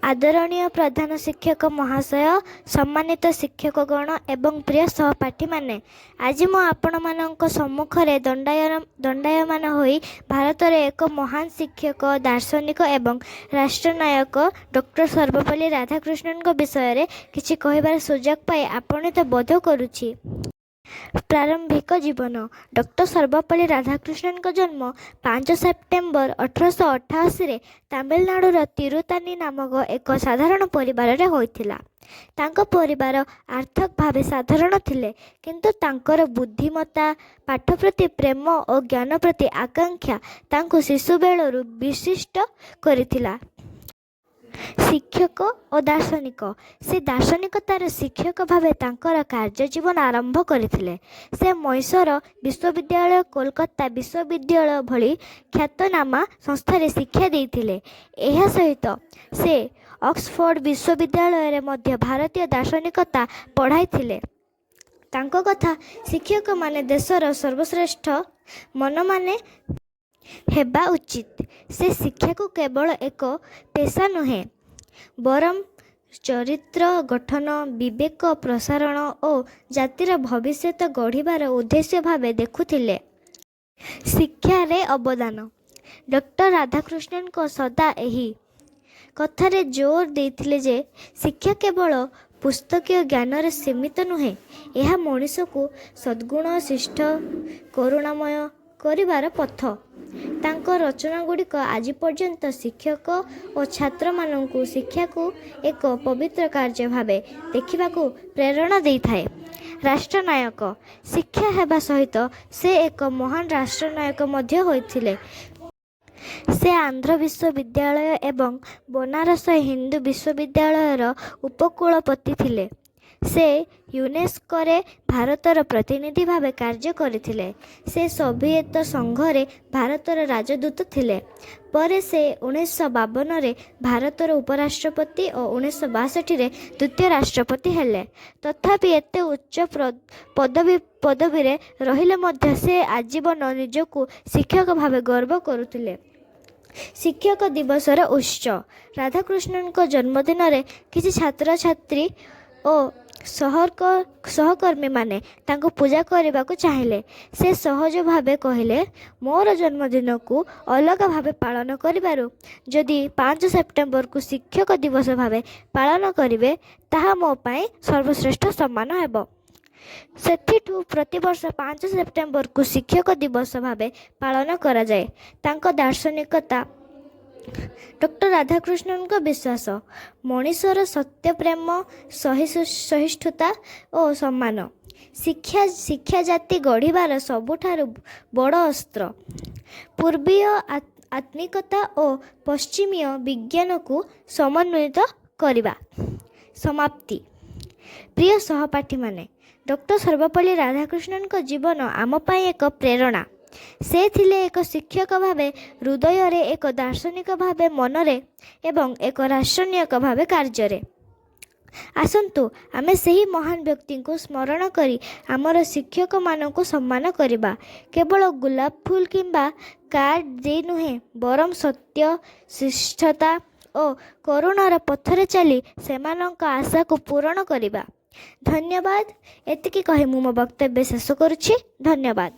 आदरणीय प्रधान शिक्षक महाशय, सम्मानित शिक्षकगण एवं प्रिय सहपाठी माने, आज मु आपण मानक सम्मुखरे दंडायमान होई भारत रे एक महान शिक्षक, दार्शनिक एवं राष्ट्रनायक डॉक्टर सर्वपल्ली राधाकृष्णन विषय रे किछि कहिबार सुजोग पाई आपणित बोध करुछि। प्रारंभिक जीवन। डॉक्टर सर्वपल्ली राधाकृष्णन जन्म 5 सेप्टेम्बर 1888 तमिलनाडुर तिरुतानी नामक एक साधारण परिवार रे होइथिला। तांको परिवार आर्थिक भाव साधारण थिले, किंतु तांकर बुद्धिमत्ता, पाठ प्रति प्रेम और ज्ञान प्रति आकांक्षा तांको शिशु बेलरू विशिष्ट करिथिला। शिक्षक और दार्शनिक। से दार्शनिकतार शिक्षक भावे तांकर कार्य जीवन आरंभ करथिले। से मैसूर विश्वविद्यालय, कोलकाता विश्वविद्यालय भली ख्यातनामा संस्थारे शिक्षा देइथिले। एहा सहित से ऑक्सफोर्ड विश्वविद्यालय रे मध्य भारतीय दार्शनिकता पढ़ाइथिले। तांको कथा शिक्षक माने देशर सर्वश्रेष्ठ मन माने हेबा उचित। से शिक्षा को केवल एक पेशा नुहे, बरम चरित्र गठन, विवेक प्रसारण और जातिर भविष्य गढ़िबार उद्देश्य भावे देखुथिले। शिक्षा रे अवदान। डॉक्टर राधाकृष्णन को सदा एही कथारे जोर देथिले जे शिक्षा केवल पुस्तकीय ज्ञान रे सीमित नुहे, यह मनुष्य को सद्गुण, शिष्ट, करुणामय करिबार पथ। तांको रचना गुड़िक आज पर्यंत शिक्षक और छात्र मानू शिक्षा को एक पवित्र कार्य भावे देखा प्रेरणा दे थाए। राष्ट्रनायक। शिक्षा हेबा सहित से एक महान राष्ट्रनायक मध्य होइथिले। से आंध्र विश्वविद्यालय एवं बनारस हिंदू विश्वविद्यालयर उपकुलपति थिले। से यूनेस्को रे भारतर प्रतिनिधि भावे कार्य करथिले। से सोवियत संघ रे भारतर राजदूत थिले। परे से 1952 रे भारतर उपराष्ट्रपति और 1962 रे द्वितीय राष्ट्रपति हेले। तथापि एते उच्च पदवी रे रहिले मध्य से आजीवन निजको शिक्षक भावे गर्व करुथिले। शिक्षक दिवसर उत्सव। राधाकृष्णन को जन्मदिन रे किछि छात्र छात्री और सहकर्मी माने तांको पूजा करने को चाहिए। से सहज भावे कहले, मोर जन्मदिन को अलग भावे पालन करिबारु जदि 5 सेप्टेम्बर को शिक्षक दिवस भावे पालन करिवे ताहा मो पाए सर्वश्रेष्ठ सम्मान हेबो। सेथिठु प्रतिवर्ष 5 सेप्टेम्बर को शिक्षक दिवस भावे पालन करा जाए। तांको दार्शनिकता। डॉक्टर राधाकृष्णन को विश्वास। मनीषर सत्य, प्रेम, सहिष्णुता और सम्मान। शिक्षा जाति गढ़िबार सबुठारु बड़ अस्त्र। पूर्वीय आत्मिकता और पश्चिमीय विज्ञान को समन्वित करिबा। समाप्ति। प्रिय सहपाठी माने, डॉक्टर सर्वपल्ली राधाकृष्णन को जीवन आम पाई एक प्रेरणा। से थिले एक शिक्षक भावे हृदय रे, एक दार्शनिक भावे मनरे एवं एक राष्ट्रनायक भावे कार्य रे। आसंतु आमे सही महान व्यक्ति को स्मरण करी आमर शिक्षक मान को सम्मान करिबा। केवल गुलाब फूल किंबा कार्ड दे नुहे, बरम सत्य, शिष्टता और करुणार पथरे चली सेमानक आशा को पूरण करिबा। धन्यवाद। एतिकी कहि मु मो वक्तव्य शेष करुछि। धन्यवाद।